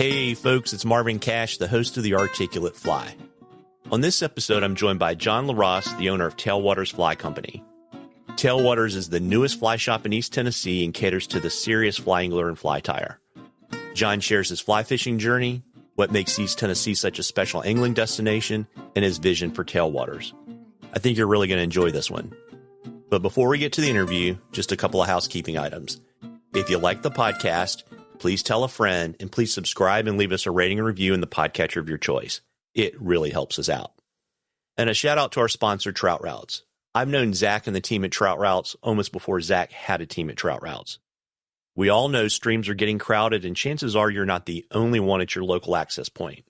Hey folks, it's Marvin Cash, the host of The Articulate Fly. On this episode, I'm joined by John LaRosse, the owner of Tailwaters Fly Company. Tailwaters is the newest fly shop in East Tennessee and caters to the serious fly angler and fly tyer. John shares his fly fishing journey, what makes East Tennessee such a special angling destination, and his vision for Tailwaters. I think you're really going to enjoy this one. But before we get to the interview, just a couple of housekeeping items. If you like the podcast, please tell a friend, and please subscribe and leave us a rating and review in the podcatcher of your choice. It really helps us out. And a shout out to our sponsor, Trout Routes. I've known Zach and the team at Trout Routes almost before Zach had a team at Trout Routes. We all know streams are getting crowded, and chances are you're not the only one at your local access point.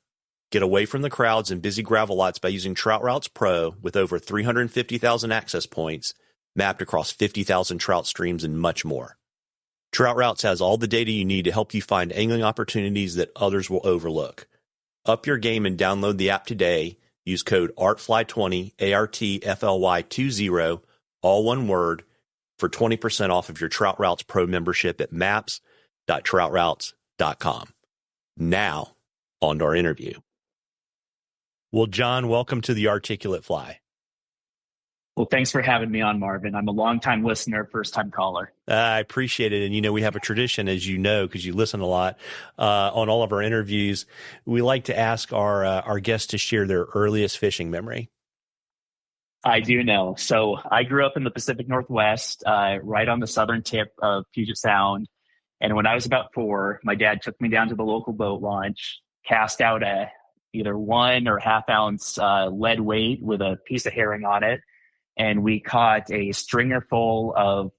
Get away from the crowds and busy gravel lots by using Trout Routes Pro with over 350,000 access points, mapped across 50,000 trout streams, and much more. Trout Routes has all the data you need to help you find angling opportunities that others will overlook. Up your game and download the app today. Use code ARTFLY20, ARTFLY20, all one word, for 20% off of your Trout Routes Pro membership at maps.troutroutes.com. Now, on to our interview. Well, John, welcome to The Articulate Fly. Well, thanks for having me on, Marvin. I'm a longtime listener, first-time caller. I appreciate it. And, we have a tradition, as you know, because you listen a lot, on all of our interviews. We like to ask our guests to share their earliest fishing memory. I do know. So I grew up in the Pacific Northwest, right on the southern tip of Puget Sound. And when I was about 4, my dad took me down to the local boat launch, cast out a either 1 or ½ ounce lead weight with a piece of herring on it. And we caught a stringer full of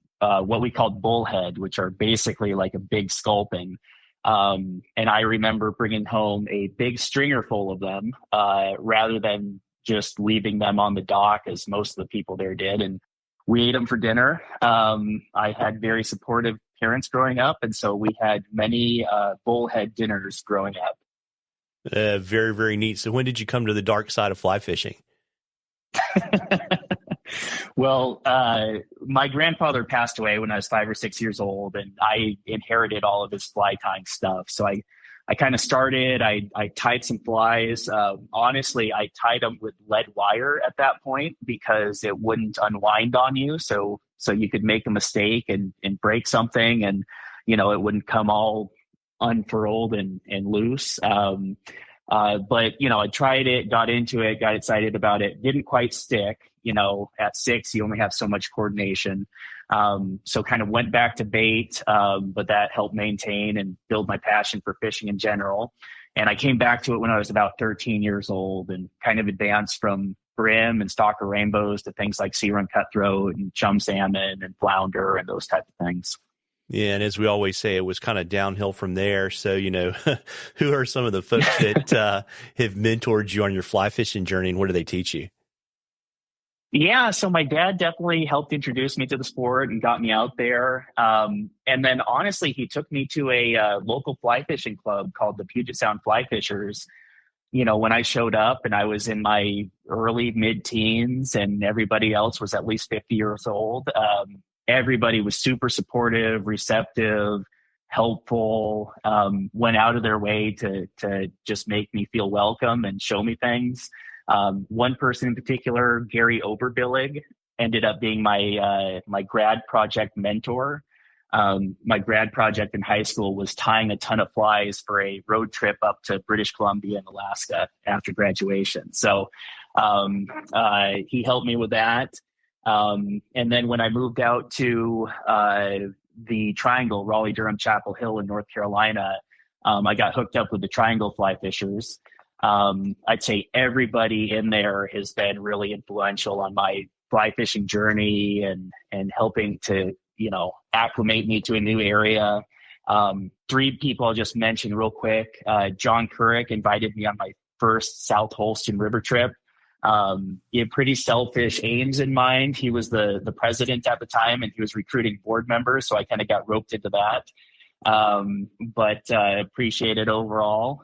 what we called bullhead, which are basically like a big sculpin. And I remember bringing home a big stringer full of them rather than just leaving them on the dock as most of the people there did. And we ate them for dinner. I had very supportive parents growing up, and so we had many bullhead dinners growing up. Very, very neat. So when did you come to the dark side of fly fishing? Well, my grandfather passed away when I was 5 or 6 years old, and I inherited all of his fly tying stuff. So I kind of started, I tied some flies. Honestly, I tied them with lead wire at that point because it wouldn't unwind on you. So you could make a mistake and break something, and, it wouldn't come all unfurled and loose. But, I tried it, got into it, got excited about it, didn't quite stick. At 6, you only have so much coordination. So kind of went back to bait, but that helped maintain and build my passion for fishing in general. And I came back to it when I was about 13 years old and kind of advanced from brim and stalker rainbows to things like sea run cutthroat and chum salmon and flounder and those type of things. Yeah, and as we always say, it was kind of downhill from there. So, who are some of the folks that have mentored you on your fly fishing journey, and what do they teach you? Yeah, so my dad definitely helped introduce me to the sport and got me out there. And then honestly, he took me to a local fly fishing club called the Puget Sound Fly Fishers. When I showed up and I was in my early mid-teens and everybody else was at least 50 years old, everybody was super supportive, receptive, helpful, went out of their way to just make me feel welcome and show me things. One person in particular, Gary Oberbillig, ended up being my grad project mentor. My grad project in high school was tying a ton of flies for a road trip up to British Columbia and Alaska after graduation. So he helped me with that. And then when I moved out to the Triangle, Raleigh, Durham, Chapel Hill in North Carolina, I got hooked up with the Triangle Fly Fishers. I'd say everybody in there has been really influential on my fly fishing journey and helping to, acclimate me to a new area. 3 people I'll just mention real quick. John Couric invited me on my first South Holston River trip. He had pretty selfish aims in mind. He was the president at the time, and he was recruiting board members, so I kind of got roped into that. But appreciate it overall.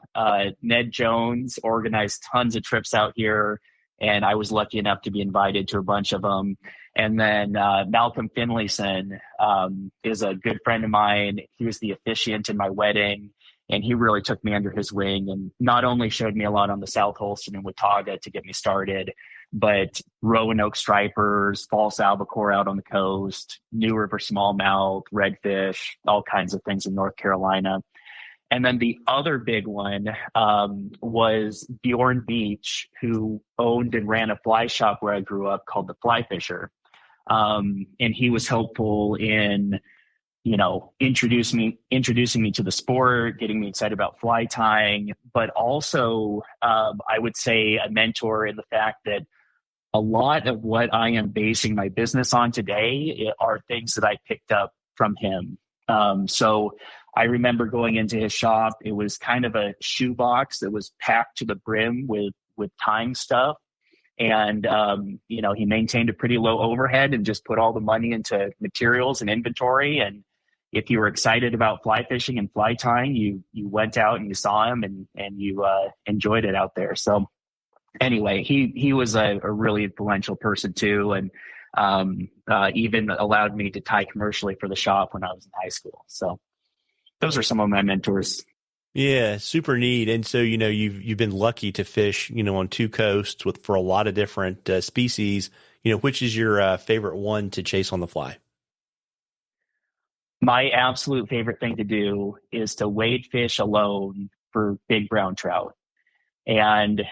Ned Jones organized tons of trips out here, and I was lucky enough to be invited to a bunch of them. And then Malcolm Finlayson is a good friend of mine. He was the officiant in my wedding, And he really took me under his wing and not only showed me a lot on the South Holston and Watauga to get me started, but Roanoke stripers, false albacore out on the coast, New River smallmouth, redfish, all kinds of things in North Carolina. And then the other big one was Bjorn Beach, who owned and ran a fly shop where I grew up called the Fly Fisher. And he was helpful in, introducing me to the sport, getting me excited about fly tying, but also I would say a mentor in the fact that a lot of what I am basing my business on today are things that I picked up from him. So I remember going into his shop. It was kind of a shoebox that was packed to the brim with tying stuff. And, he maintained a pretty low overhead and just put all the money into materials and inventory. And if you were excited about fly fishing and fly tying, you went out and you saw him and you enjoyed it out there. So anyway, he was a really influential person too. And even allowed me to tie commercially for the shop when I was in high school. So those are some of my mentors. Yeah, super neat. And so, you've been lucky to fish, on two coasts for a lot of different species. Which is your favorite one to chase on the fly? My absolute favorite thing to do is to wade fish alone for big brown trout. And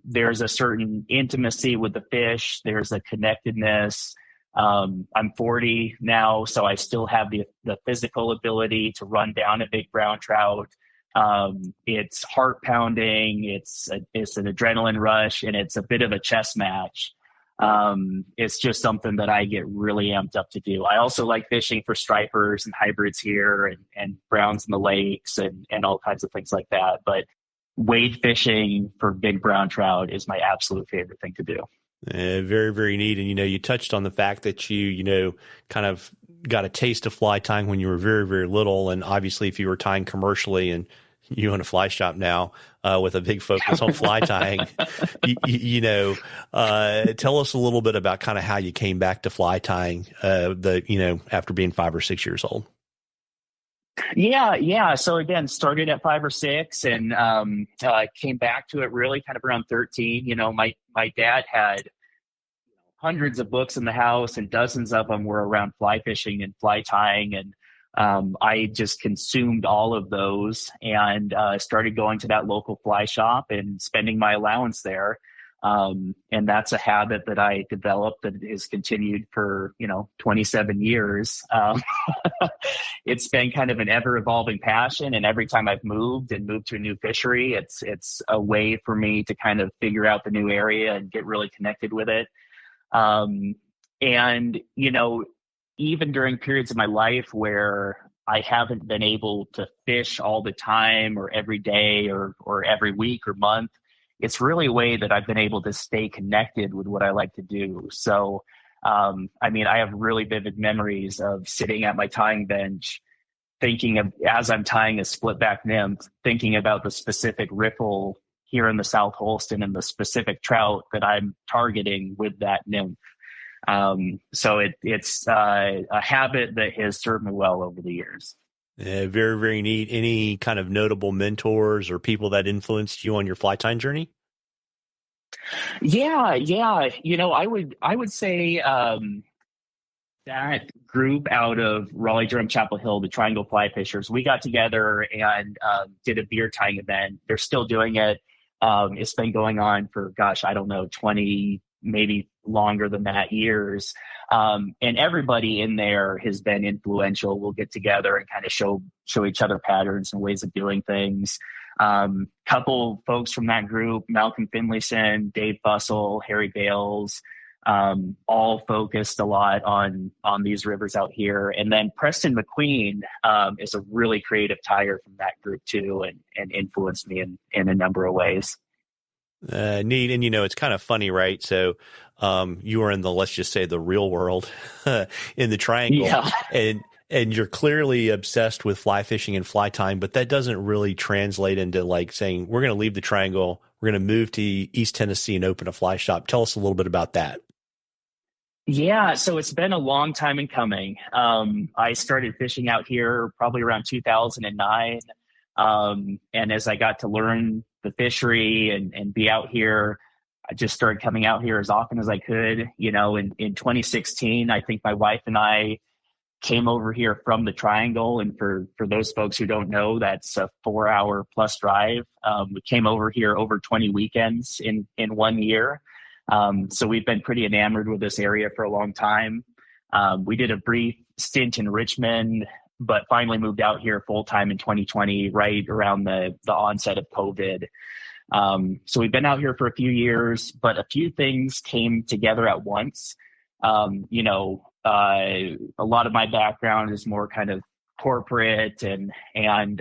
there's a certain intimacy with the fish. There's a connectedness. I'm 40 now, so I still have the physical ability to run down a big brown trout. It's heart pounding. It's an adrenaline rush, and it's a bit of a chess match. It's just something that I get really amped up to do. I also like fishing for stripers and hybrids here and browns in the lakes and all kinds of things like that. But wade fishing for big brown trout is my absolute favorite thing to do. Very, very neat. And, you touched on the fact that you kind of got a taste of fly tying when you were very, very little. And obviously, if you were tying commercially and you own a fly shop now with a big focus on fly tying, tell us a little bit about kind of how you came back to fly tying, after being 5 or 6 years old. Yeah. So again, started at 5 or 6 and came back to it really kind of around 13. My dad had hundreds of books in the house and dozens of them were around fly fishing and fly tying. And I just consumed all of those and started going to that local fly shop and spending my allowance there. And that's a habit that I developed that has continued for, 27 years. It's been kind of an ever evolving passion. And every time I've moved to a new fishery, it's a way for me to kind of figure out the new area and get really connected with it. And, even during periods of my life where I haven't been able to fish all the time or every day or every week or month, it's really a way that I've been able to stay connected with what I like to do. So, I have really vivid memories of sitting at my tying bench, thinking of, as I'm tying a split back nymph, thinking about the specific riffle here in the South Holston and the specific trout that I'm targeting with that nymph. So it's a habit that has served me well over the years. Very, very neat. Any kind of notable mentors or people that influenced you on your fly tying journey? Yeah. I would say that group out of Raleigh-Durham Chapel Hill, the Triangle Fly Fishers, we got together and did a beer tying event. They're still doing it. It's been going on for, 20, maybe longer than that, years. And everybody in there has been influential. We'll get together and kind of show each other patterns and ways of doing things. Couple folks from that group, Malcolm Finlayson, Dave Fussell, Harry Bales, all focused a lot on these rivers out here. And then Preston McQueen is a really creative tyer from that group too, and influenced me in a number of ways. Neat. And, it's kind of funny, right? So you were in let's just say the real world in the Triangle. Yeah. And you're clearly obsessed with fly fishing and fly tying, but that doesn't really translate into like saying, we're going to leave the Triangle, we're going to move to East Tennessee and open a fly shop. Tell us a little bit about that. Yeah, so it's been a long time in coming. I started fishing out here probably around 2009. And as I got to learn the fishery and be out here, I just started coming out here as often as I could. In 2016, I think my wife and I came over here from the Triangle. And for those folks who don't know, that's a 4-hour plus drive. We came over here over 20 weekends in 1 year. So we've been pretty enamored with this area for a long time. We did a brief stint in Richmond, but finally moved out here full time in 2020, right around the onset of COVID. So we've been out here for a few years, but a few things came together at once. A lot of my background is more kind of corporate, and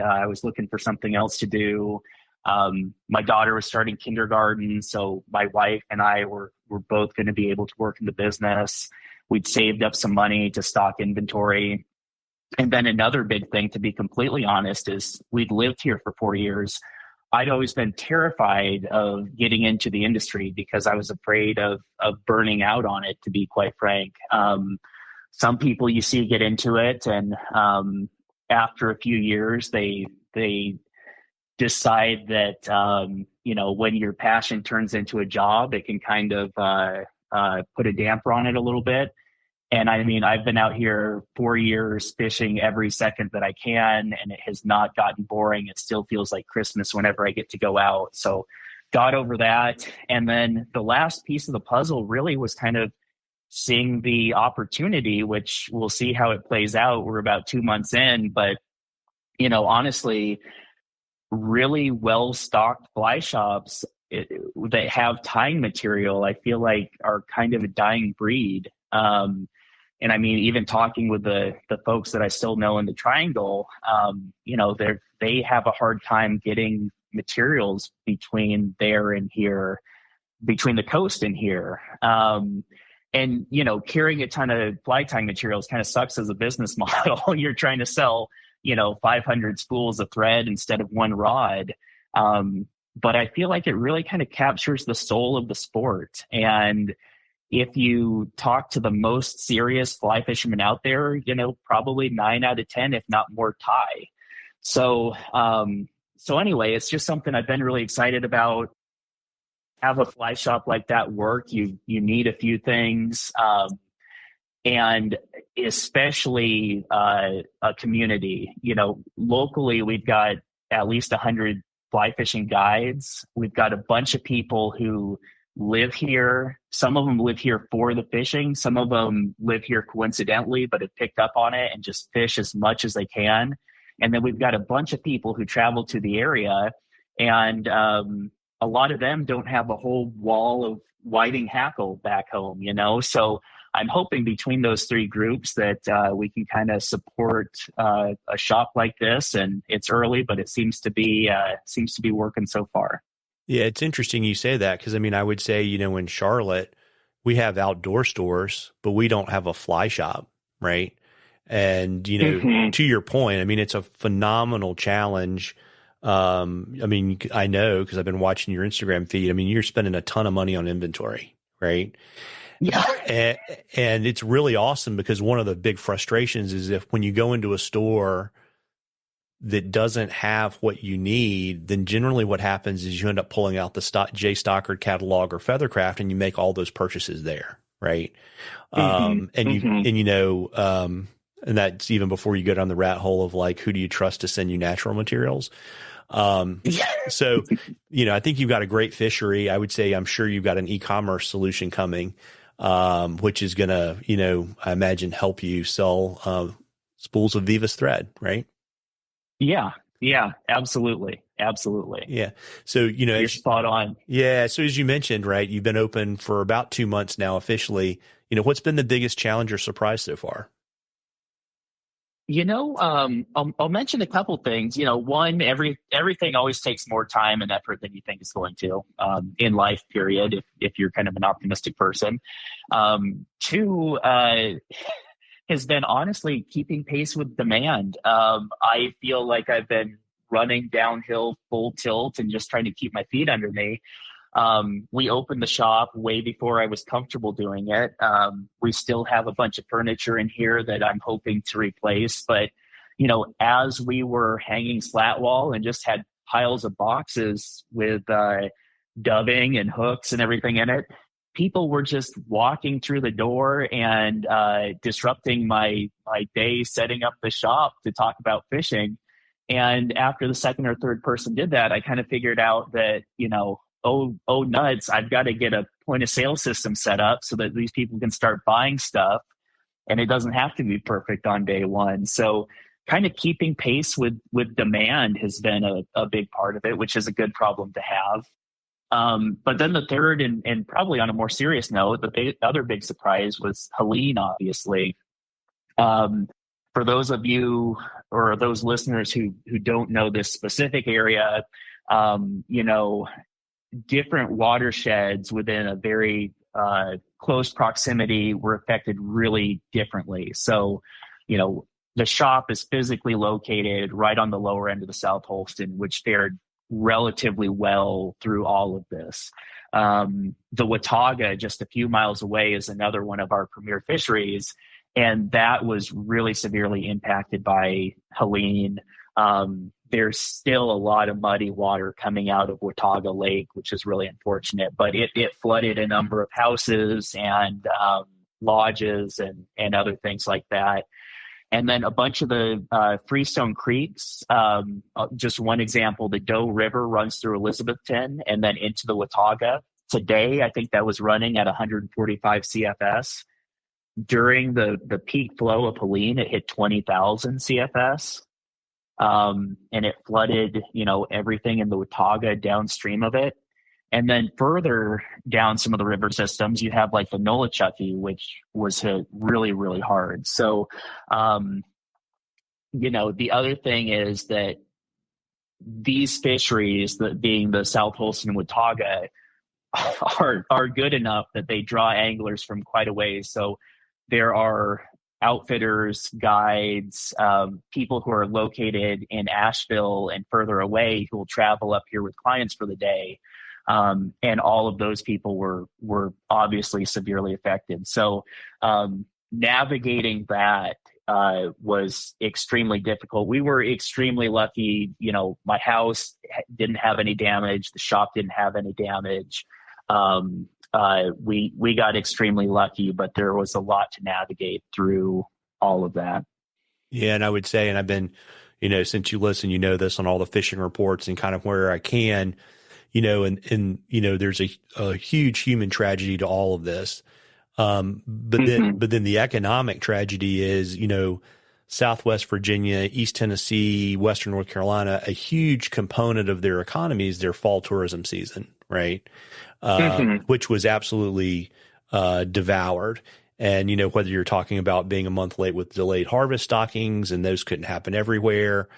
I was looking for something else to do. My daughter was starting kindergarten, so my wife and I were both going to be able to work in the business. We'd saved up some money to stock inventory. And then another big thing, to be completely honest, is we'd lived here for 4 years. I'd always been terrified of getting into the industry because I was afraid of burning out on it, to be quite frank. Some people you see get into it, and after a few years, they decide that, when your passion turns into a job, it can kind of put a damper on it a little bit. And I mean, I've been out here 4 years fishing every second that I can, and it has not gotten boring. It still feels like Christmas whenever I get to go out. So got over that. And then the last piece of the puzzle really was kind of seeing the opportunity, which we'll see how it plays out. We're about 2 months in, but, honestly, really well-stocked fly shops that have tying material, I feel like are kind of a dying breed. And I mean, even talking with the folks that I still know in the Triangle, they have a hard time getting materials between there and here, between the coast and here. And, carrying a ton of fly tying materials kind of sucks as a business model. You're trying to sell, 500 spools of thread instead of one rod. But I feel like it really kind of captures the soul of the sport. And if you talk to the most serious fly fishermen out there, probably 9 out of 10, if not more, tie. So anyway, it's just something I've been really excited about. Have a fly shop like that work, you need a few things, and especially a community. Locally, we've got at least 100 fly fishing guides. We've got a bunch of people who live here. Some of them live here for the fishing. Some of them live here coincidentally, but have picked up on it and just fish as much as they can. And then we've got a bunch of people who travel to the area, and a lot of them don't have a whole wall of whiting hackle back home, So I'm hoping between those three groups that we can kind of support a shop like this. And it's early, but it seems to be working so far. Yeah, it's interesting you say that because, I would say, in Charlotte, we have outdoor stores, but we don't have a fly shop, right? And, to your point, it's a phenomenal challenge. I know because I've been watching your Instagram feed. You're spending a ton of money on inventory, right? Yeah. And it's really awesome because one of the big frustrations is when you go into a store that doesn't have what you need, then generally what happens is you end up pulling out the J. Stockard catalog or Feathercraft, and you make all those purchases there, right? And that's even before you go down the rat hole of like, who do you trust to send you natural materials? So, I think you've got a great fishery. I would say, I'm sure you've got an e-commerce solution coming, which is going to, I imagine help you sell, spools of Vivas thread, right? Yeah, absolutely. Yeah. So, you're spot on. Yeah. So as you mentioned, right, you've been open for about 2 months now officially. What's been the biggest challenge or surprise so far? I'll mention a couple things. One, everything always takes more time and effort than you think it's going to, in life, period, if you're kind of an optimistic person. Two, has been honestly keeping pace with demand. I feel like I've been running downhill full tilt and just trying to keep my feet under me. We opened the shop way before I was comfortable doing it. We still have a bunch of furniture in here that I'm hoping to replace, but as we were hanging slat wall and just had piles of boxes with dubbing and hooks and everything in it, people were just walking through the door and disrupting my day setting up the shop to talk about fishing. And after the second or third person did that, I kind of figured out that, oh nuts, I've got to get a point of sale system set up so that these people can start buying stuff, and it doesn't have to be perfect on day one. So kind of keeping pace with demand has been a big part of it, which is a good problem to have. But then the third, and probably on a more serious note, the other big surprise was Helene, obviously. For those of you or those listeners who don't know this specific area, different watersheds within a very close proximity were affected really differently. So, the shop is physically located right on the lower end of the South Holston, which fared relatively well through all of this. The Watauga, just a few miles away, is another one of our premier fisheries, and that was really severely impacted by Helene. There's still a lot of muddy water coming out of Watauga Lake, which is really unfortunate, but it flooded a number of houses and lodges and other things like that. And then a bunch of the freestone creeks, just one example, the Doe River runs through Elizabethton and then into the Watauga. Today, I think that was running at 145 CFS. During the peak flow of Helene, it hit 20,000 CFS. And it flooded, everything in the Watauga downstream of it. And then further down some of the river systems, you have like the Nolichucky, which was hit really, really hard. So, the other thing is that these fisheries, being the South Holston and Watauga, are good enough that they draw anglers from quite a ways. So there are outfitters, guides, people who are located in Asheville and further away who will travel up here with clients for the day. And all of those people were obviously severely affected. So navigating that was extremely difficult. We were extremely lucky. My house didn't have any damage. The shop didn't have any damage. We got extremely lucky, but there was a lot to navigate through all of that. Yeah. And I would say, and I've been, since you listen, this on all the fishing reports and kind of where I can, and there's a huge human tragedy to all of this. But then the economic tragedy is, Southwest Virginia, East Tennessee, Western North Carolina, a huge component of their economy is their fall tourism season, right? Which was absolutely devoured. And, whether you're talking about being a month late with delayed harvest stockings, and those couldn't happen everywhere.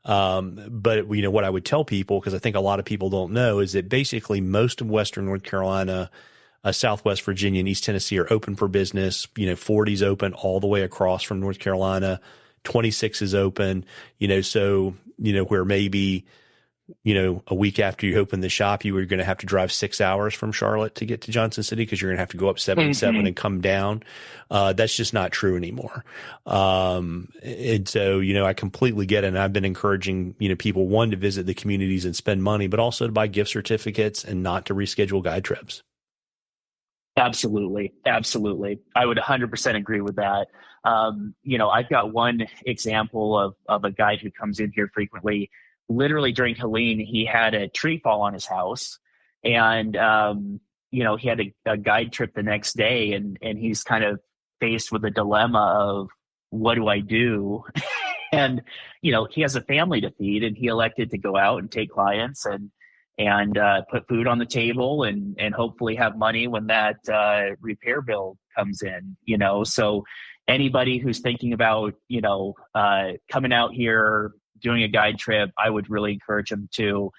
But, what I would tell people, because I think a lot of people don't know, is that basically most of Western North Carolina, Southwest Virginia and East Tennessee are open for business. 40's open all the way across from North Carolina. 26 is open, so, where maybe, a week after you open the shop, you were going to have to drive 6 hours from Charlotte to get to Johnson City because you're going to have to go up 77 and come down. That's just not true anymore. And so, I completely get it. And I've been encouraging, people, one, to visit the communities and spend money, but also to buy gift certificates and not to reschedule guide trips. Absolutely. Absolutely. I would 100% agree with that. I've got one example of a guide who comes in here frequently. Literally during Helene, he had a tree fall on his house, and, he had a guide trip the next day, and he's kind of faced with a dilemma of, what do I do? And, he has a family to feed, and he elected to go out and take clients and put food on the table and hopefully have money when that repair bill comes in, So anybody who's thinking about, coming out here, doing a guide trip, I would really encourage them to,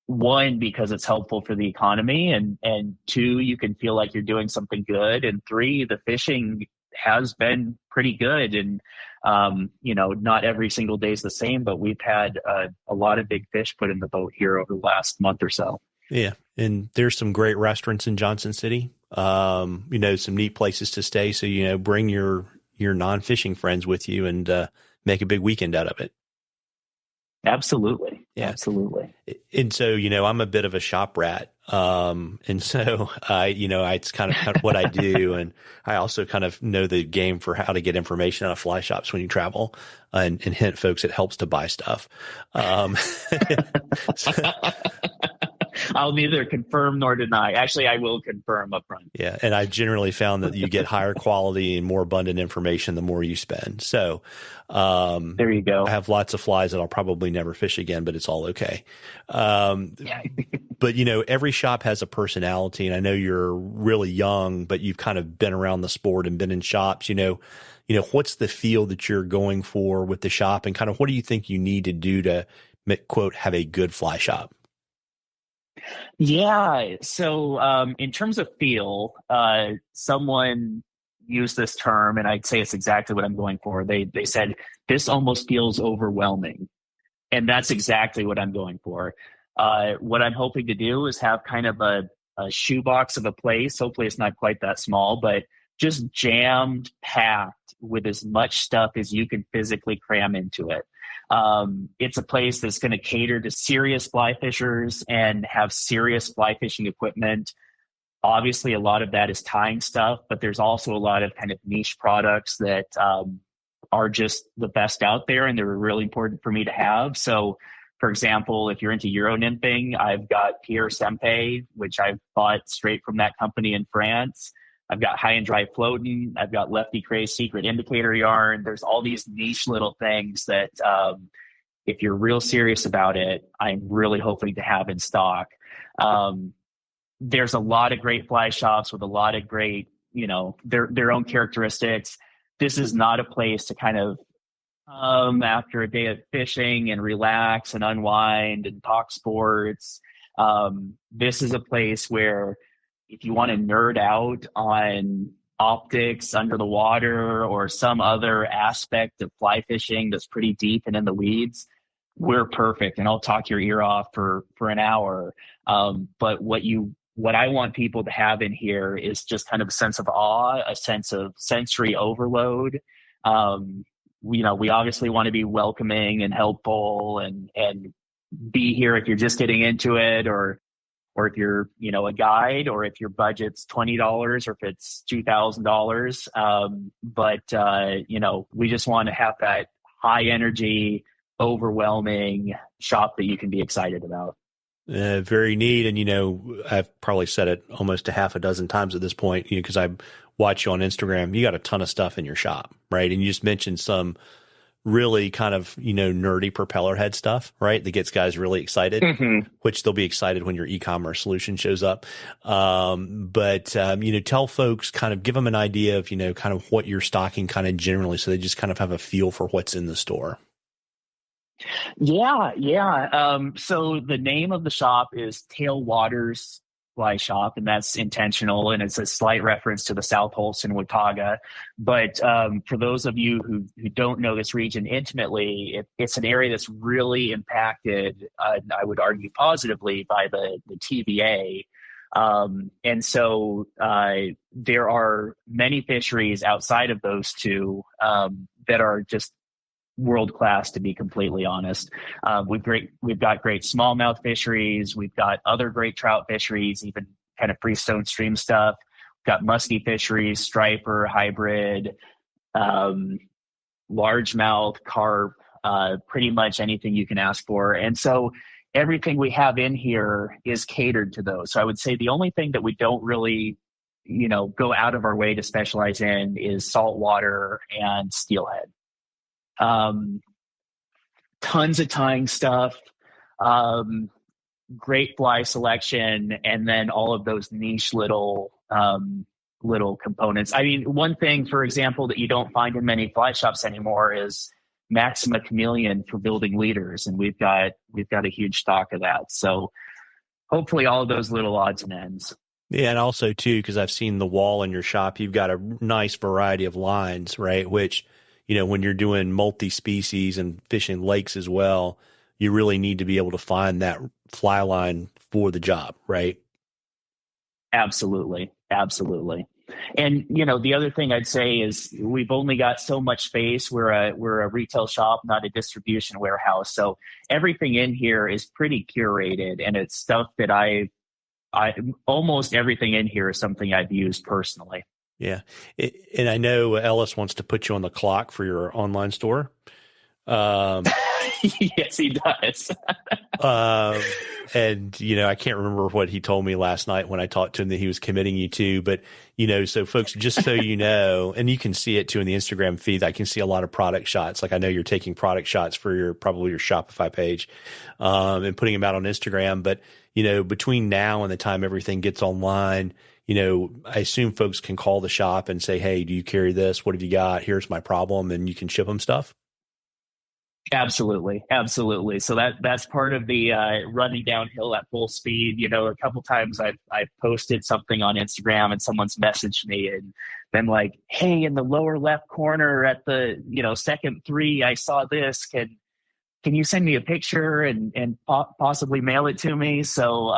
one, because it's helpful for the economy, and two, you can feel like you're doing something good, and three, the fishing has been pretty good, and not every single day is the same, but we've had a lot of big fish put in the boat here over the last month or so. Yeah, and there's some great restaurants in Johnson City. Some neat places to stay. So bring your non-fishing friends with you and make a big weekend out of it. Absolutely. Yeah. Absolutely. And so, I'm a bit of a shop rat. And so it's kind of what I do. And I also kind of know the game for how to get information out of fly shops when you travel, and hint folks, it helps to buy stuff. So, I'll neither confirm nor deny. Actually, I will confirm up front. yeah. And I've generally found that you get higher quality and more abundant information the more you spend. So, there you go. I have lots of flies that I'll probably never fish again, but it's all okay. Yeah. But, every shop has a personality, and I know you're really young, but you've kind of been around the sport and been in shops, what's the feel that you're going for with the shop, and kind of what do you think you need to do to, quote, have a good fly shop? Yeah. So in terms of feel, someone used this term, and I'd say it's exactly what I'm going for. They said, this almost feels overwhelming. And that's exactly what I'm going for. What I'm hoping to do is have kind of a shoebox of a place. Hopefully it's not quite that small, but just jammed, packed with as much stuff as you can physically cram into it. It's a place that's going to cater to serious fly fishers and have serious fly fishing equipment. Obviously, a lot of that is tying stuff, but there's also a lot of kind of niche products that are just the best out there, and they're really important for me to have. So, for example, if you're into Euro nymphing, I've got Pierre Sempe, which I've bought straight from that company in France. I've got High and Dry Floating. I've got Lefty Cray's Secret Indicator Yarn. There's all these niche little things that if you're real serious about it, I'm really hoping to have in stock. There's a lot of great fly shops with a lot of great, their own characteristics. This is not a place to kind of after a day of fishing and relax and unwind and talk sports. This is a place where if you want to nerd out on optics under the water or some other aspect of fly fishing that's pretty deep and in the weeds, we're perfect. And I'll talk your ear off for an hour. But what I want people to have in here is just kind of a sense of awe, a sense of sensory overload. We obviously want to be welcoming and helpful and be here if you're just getting into it, or if you're, a guide, or if your budget's $20 or if it's $2,000. But we just want to have that high energy, overwhelming shop that you can be excited about. Very neat. And, I've probably said it almost a half a dozen times at this point, because I watch you on Instagram. You got a ton of stuff in your shop, right? And you just mentioned some really kind of, nerdy propeller head stuff, right? That gets guys really excited, which they'll be excited when your e-commerce solution shows up. But tell folks, kind of give them an idea of, kind of what you're stocking kind of generally, so they just kind of have a feel for what's in the store. Yeah. So the name of the shop is Tailwaters Fly Shop, and that's intentional, and it's a slight reference to the South Holston Watauga. But for those of you who don't know this region intimately, it's an area that's really impacted, I would argue positively, by the TVA. And so there are many fisheries outside of those two that are just world-class, to be completely honest. We've got great smallmouth fisheries. We've got other great trout fisheries, even kind of freestone stream stuff. We've got musky fisheries, striper, hybrid, largemouth, carp, pretty much anything you can ask for. And so everything we have in here is catered to those. So I would say the only thing that we don't really, go out of our way to specialize in is saltwater and steelhead. Tons of tying stuff, great fly selection, and then all of those niche little components. I mean, one thing, for example, that you don't find in many fly shops anymore is Maxima Chameleon for building leaders, and we've got a huge stock of that. So hopefully all of those little odds and ends. Yeah, and also too, because I've seen the wall in your shop, you've got a nice variety of lines, right? Which, when you're doing multi-species and fishing lakes as well, you really need to be able to find that fly line for the job, right? Absolutely. And, the other thing I'd say is we've only got so much space. We're a retail shop, not a distribution warehouse. So everything in here is pretty curated, and it's stuff that I almost everything in here is something I've used personally. Yeah. And I know Ellis wants to put you on the clock for your online store. Yes, he does. And, I can't remember what he told me last night when I talked to him that he was committing you to, but, so folks, just so you know, and you can see it too in the Instagram feed, I can see a lot of product shots. Like I know you're taking product shots for probably your Shopify page, and putting them out on Instagram. But, between now and the time everything gets online, I assume folks can call the shop and say, hey, do you carry this? What have you got? Here's my problem. And you can ship them stuff. Absolutely. So that's part of the running downhill at full speed. A couple times I've posted something on Instagram and someone's messaged me and been like, hey, in the lower left corner at the second 3, I saw this. Can you send me a picture and possibly mail it to me? So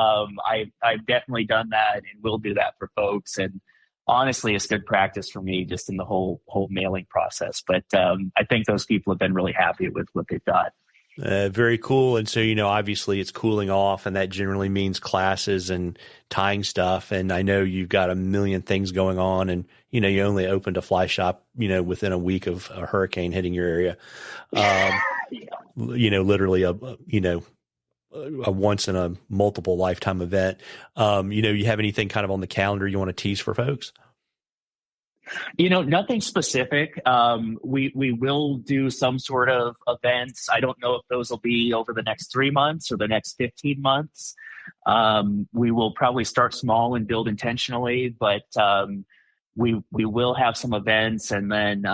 I've definitely done that and will do that for folks. And honestly, it's good practice for me just in the whole mailing process. But I think those people have been really happy with what they've got. Very cool. And so, obviously it's cooling off, and that generally means classes and tying stuff. And I know you've got a million things going on, and, you only opened a fly shop, within a week of a hurricane hitting your area. Yeah. Literally a once in a multiple lifetime event. You have anything kind of on the calendar you want to tease for folks? Nothing specific. We will do some sort of events. I don't know if those will be over the next 3 months or the next 15 months. We will probably start small and build intentionally, but we will have some events. And then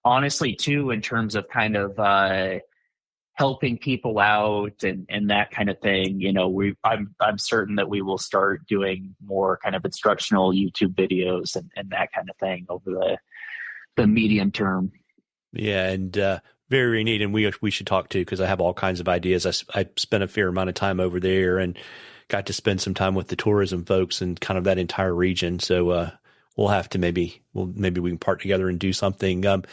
honestly, too, in terms of kind of helping people out and that kind of thing, I'm certain that we will start doing more kind of instructional YouTube videos and that kind of thing over the medium term. Yeah, and very, very neat. And we should talk too, because I have all kinds of ideas. I spent a fair amount of time over there and got to spend some time with the tourism folks and kind of that entire region. So we'll have to maybe we can part together and do something. But,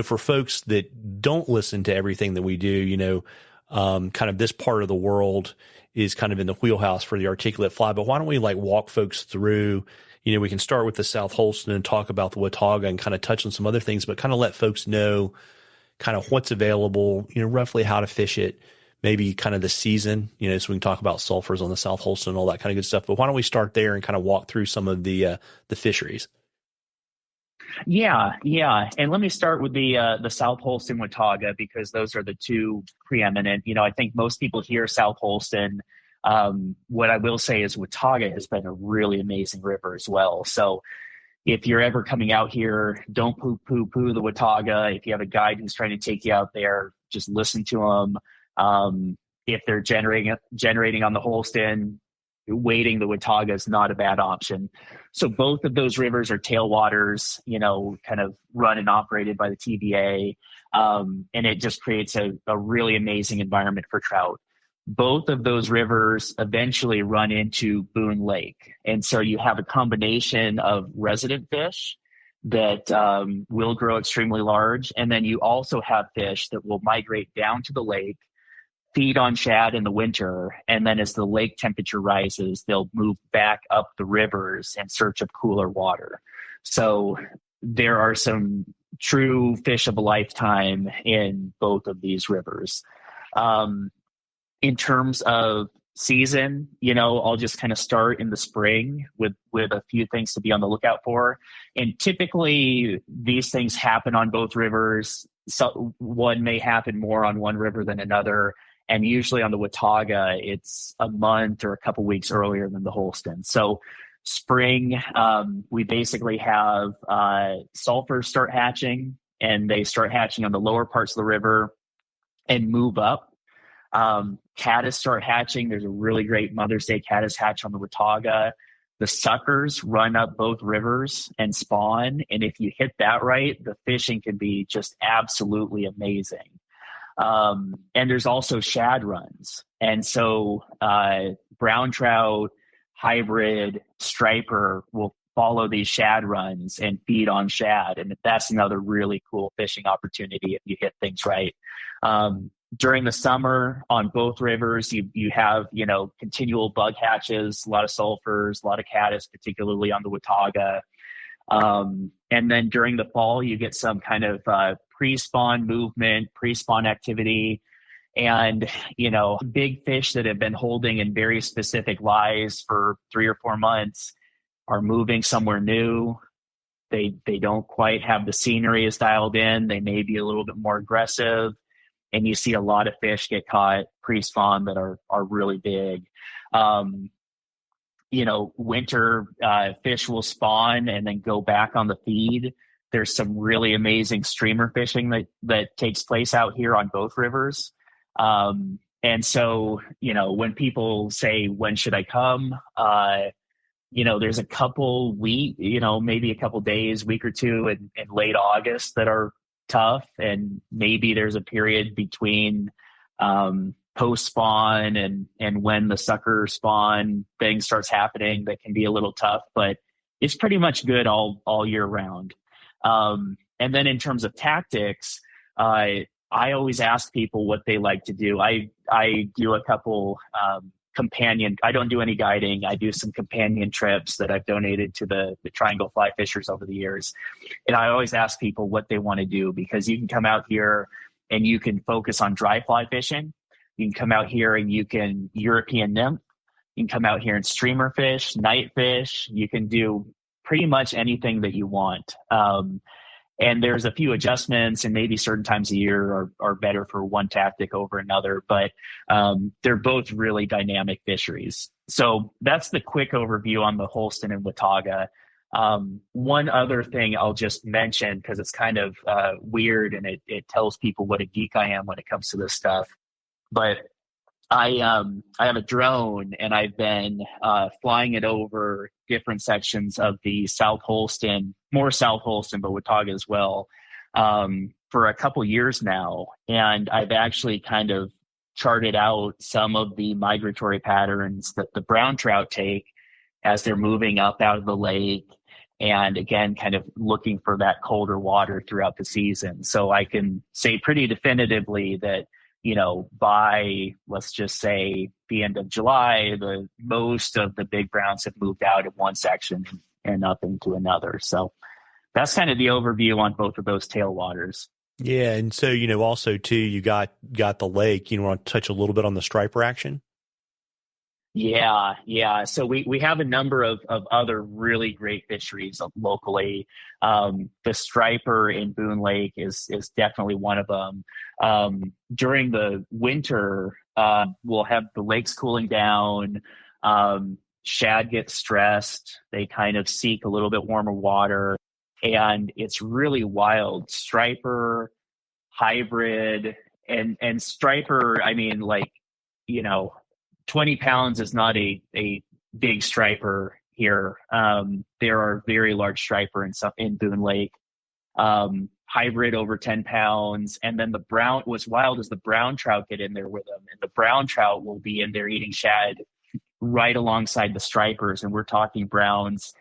for folks that don't listen to everything that we do, kind of this part of the world is kind of in the wheelhouse for the articulate fly. But why don't we walk folks through, we can start with the South Holston and talk about the Watauga and kind of touch on some other things, but kind of let folks know kind of what's available, roughly how to fish it, maybe kind of the season, so we can talk about sulfurs on the South Holston and all that kind of good stuff. But why don't we start there and kind of walk through some of the fisheries? Yeah. And let me start with the South Holston Watauga, because those are the two preeminent. I think most people hear South Holston. What I will say is Watauga has been a really amazing river as well. So if you're ever coming out here, don't poo-poo the Watauga. If you have a guide who's trying to take you out there, just listen to them. If they're generating on the Holston, waiting the Watauga is not a bad option. So both of those rivers are tailwaters, kind of run and operated by the TVA. And it just creates a really amazing environment for trout. Both of those rivers eventually run into Boone Lake. And so you have a combination of resident fish that will grow extremely large. And then you also have fish that will migrate down to the lake, feed on shad in the winter, and then as the lake temperature rises, they'll move back up the rivers in search of cooler water. So there are some true fish of a lifetime in both of these rivers. In terms of season, I'll just kind of start in the spring with a few things to be on the lookout for. And typically these things happen on both rivers. So one may happen more on one river than another. And usually on the Watauga, it's a month or a couple weeks earlier than the Holston. So spring, we basically have sulfurs start hatching, and they start hatching on the lower parts of the river and move up. Caddis start hatching. There's a really great Mother's Day caddis hatch on the Watauga. The suckers run up both rivers and spawn. And if you hit that right, the fishing can be just absolutely amazing. And there's also shad runs. And so brown trout, hybrid, striper will follow these shad runs and feed on shad. And that's another really cool fishing opportunity if you hit things right. During the summer on both rivers, you have, continual bug hatches, a lot of sulfurs, a lot of caddis, particularly on the Watauga. And then during the fall, you get some kind of pre-spawn movement, pre-spawn activity. And, big fish that have been holding in very specific lies for 3 or 4 months are moving somewhere new. They don't quite have the scenery as dialed in. They may be a little bit more aggressive. And you see a lot of fish get caught pre-spawn that are really big. Winter fish will spawn and then go back on the feed. There's some really amazing streamer fishing that takes place out here on both rivers. And so, when people say, when should I come? There's a couple maybe a couple days, week or two in late August that are tough. And maybe there's a period between, post spawn and when the sucker spawn thing starts happening that can be a little tough, but it's pretty much good all year round. And then in terms of tactics, I always ask people what they like to do. I do a couple companion. I don't do any guiding. I do some companion trips that I've donated to the Triangle Fly Fishers over the years. And I always ask people what they want to do, because you can come out here and you can focus on dry fly fishing. You can come out here and you can European nymph. You can come out here and streamer fish, night fish. You can do pretty much anything that you want. And there's a few adjustments, and maybe certain times a year are better for one tactic over another, but they're both really dynamic fisheries. So that's the quick overview on the Holston and Watauga. One other thing I'll just mention, because it's kind of weird and it tells people what a geek I am when it comes to this stuff. But I have a drone, and I've been flying it over different sections of the South Holston, more South Holston, but Watauga as well, for a couple years now. And I've actually kind of charted out some of the migratory patterns that the brown trout take as they're moving up out of the lake. And again, kind of looking for that colder water throughout the season. So I can say pretty definitively that, by, let's just say, the end of July, the most of the big browns have moved out of one section and up into another. So that's kind of the overview on both of those tailwaters. Yeah. And so, also too, you got the lake, want to touch a little bit on the striper action? Yeah. So we have a number of other really great fisheries locally. The striper in Boone Lake is definitely one of them. During the winter, we'll have the lakes cooling down. Shad get stressed. They kind of seek a little bit warmer water, and it's really wild. Striper, hybrid, and striper. I mean, 20 pounds is not a big striper here. There are very large striper in Boone Lake. Hybrid over 10 pounds. And then what's wild is the brown trout get in there with them. And the brown trout will be in there eating shad right alongside the stripers. And we're talking browns,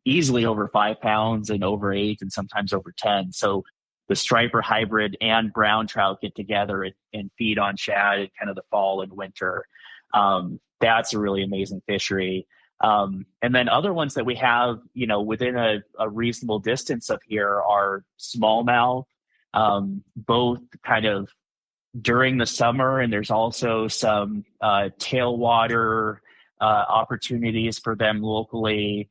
easily over 5 pounds and over 8 and sometimes over 10. So the striper, hybrid, and brown trout get together and feed on shad in kind of the fall and winter. That's a really amazing fishery. And then other ones that we have, within a reasonable distance of here are smallmouth, both kind of during the summer, and there's also some tailwater opportunities for them locally.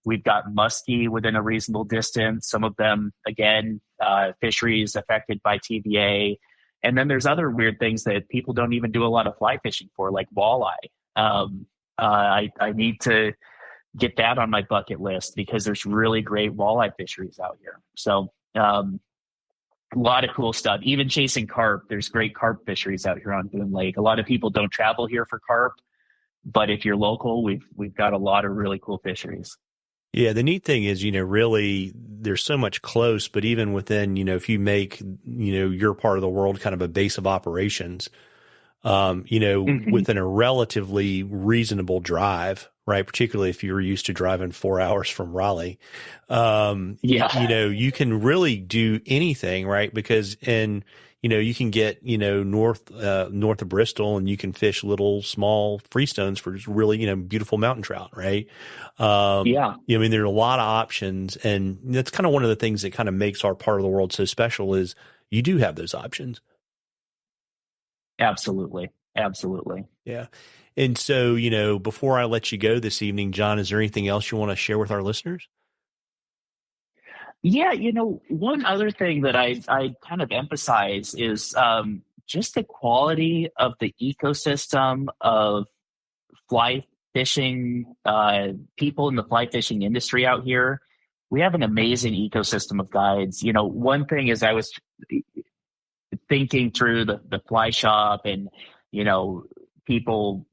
We've got muskie within a reasonable distance. Some of them, again, fisheries affected by TVA. And then there's other weird things that people don't even do a lot of fly fishing for, like walleye. I need to get that on my bucket list, because there's really great walleye fisheries out here. So a lot of cool stuff. Even chasing carp, there's great carp fisheries out here on Boone Lake. A lot of people don't travel here for carp, but if you're local, we've got a lot of really cool fisheries. Yeah, the neat thing is, really there's so much close, but even within, if you make, your part of the world kind of a base of operations, within a relatively reasonable drive, right? Particularly if you're used to driving 4 hours from Raleigh. You can really do anything, right? Because you can get, north of Bristol, and you can fish little small freestones for just really, beautiful mountain trout, right? There are a lot of options, and that's kind of one of the things that kind of makes our part of the world so special is you do have those options. Absolutely. Yeah. And so, before I let you go this evening, John, is there anything else you want to share with our listeners? Yeah, one other thing that I kind of emphasize is just the quality of the ecosystem of fly fishing, people in the fly fishing industry out here. We have an amazing ecosystem of guides. One thing is I was thinking through the fly shop, and, people,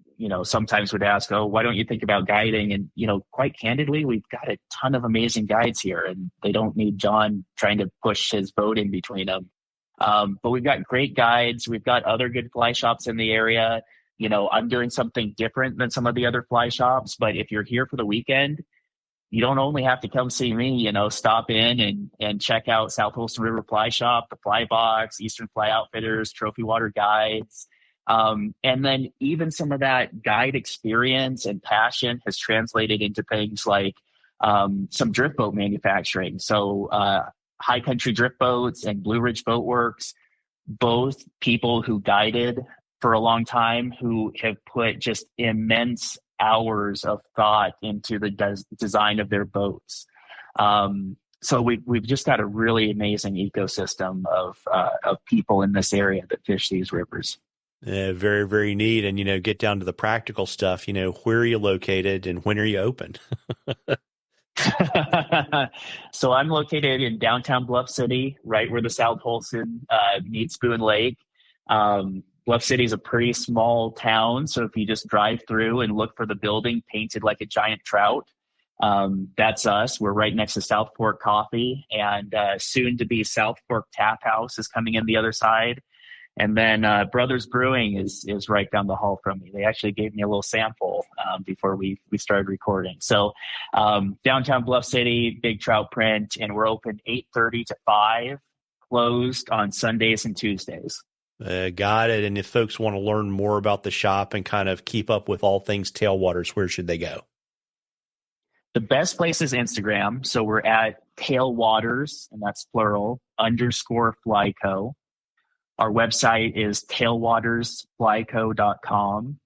sometimes would ask, oh, why don't you think about guiding? And, quite candidly, we've got a ton of amazing guides here, and they don't need John trying to push his boat in between them. But we've got great guides. We've got other good fly shops in the area. I'm doing something different than some of the other fly shops, but if you're here for the weekend, you don't only have to come see me, stop in and check out South Holston River Fly Shop, the Fly Box, Eastern Fly Outfitters, Trophy Water Guides. And then even some of that guide experience and passion has translated into things like some drift boat manufacturing. So High Country Drift Boats and Blue Ridge Boat Works, both people who guided for a long time, who have put just immense hours of thought into the design of their boats. So we've just got a really amazing ecosystem of people in this area that fish these rivers. Very, very neat. And, get down to the practical stuff, where are you located and when are you open? So I'm located in downtown Bluff City, right where the South Holston meets Boone Lake. Bluff City is a pretty small town. So if you just drive through and look for the building painted like a giant trout, that's us. We're right next to South Fork Coffee, and soon to be South Fork Tap House is coming in the other side. And then Brothers Brewing is right down the hall from me. They actually gave me a little sample before we started recording. So downtown Bluff City, big trout print, and we're open 8:30 to 5, closed on Sundays and Tuesdays. Got it. And if folks want to learn more about the shop and kind of keep up with all things Tailwaters, where should they go? The best place is Instagram. So we're at Tailwaters, and that's plural, _FlyCo. Our website is tailwatersflyco.com.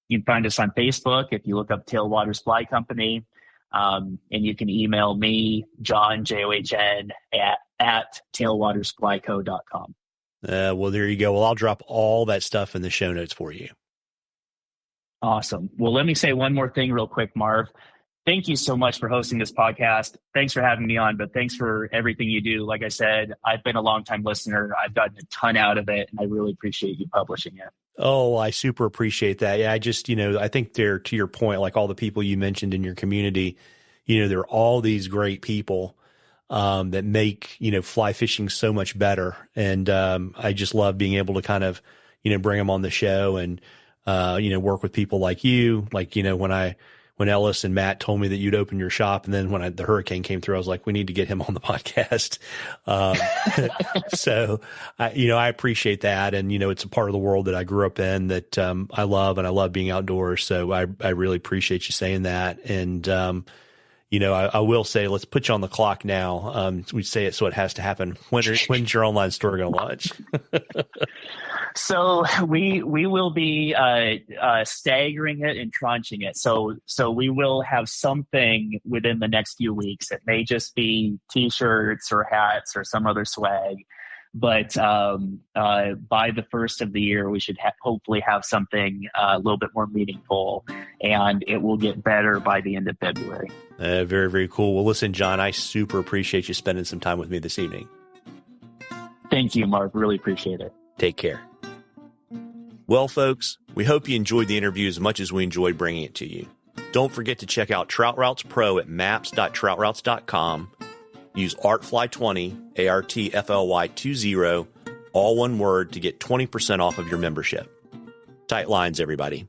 You can find us on Facebook if you look up Tailwaters Fly Company. And you can email me, John, John, at tailwatersflyco.com. Well, there you go. Well, I'll drop all that stuff in the show notes for you. Awesome. Well, let me say one more thing real quick, Marv. Thank you so much for hosting this podcast. Thanks for having me on, but thanks for everything you do. Like I said, I've been a longtime listener. I've gotten a ton out of it, and I really appreciate you publishing it. Oh, I super appreciate that. Yeah, I just, I think to your point, like all the people you mentioned in your community, there are all these great people that make, fly fishing so much better. And I just love being able to kind of, bring them on the show and, work with people like you, like, when Ellis and Matt told me that you'd open your shop, and then when the hurricane came through, I was like, we need to get him on the podcast. So I appreciate that. And, it's a part of the world that I grew up in that I love, and I love being outdoors. So I really appreciate you saying that. And, I will say, let's put you on the clock now. We say it so it has to happen. When's your online store going to launch? So we will be staggering it and tranching it. So we will have something within the next few weeks. It may just be T-shirts or hats or some other swag. But by the first of the year, we should hopefully have something a little bit more meaningful, and it will get better by the end of February. Very, very cool. Well, listen, John, I super appreciate you spending some time with me this evening. Thank you, Mark. Really appreciate it. Take care. Well, folks, we hope you enjoyed the interview as much as we enjoyed bringing it to you. Don't forget to check out Trout Routes Pro at maps.troutroutes.com. Use ARTFly20, ARTFLY20, all one word, to get 20% off of your membership. Tight lines, everybody.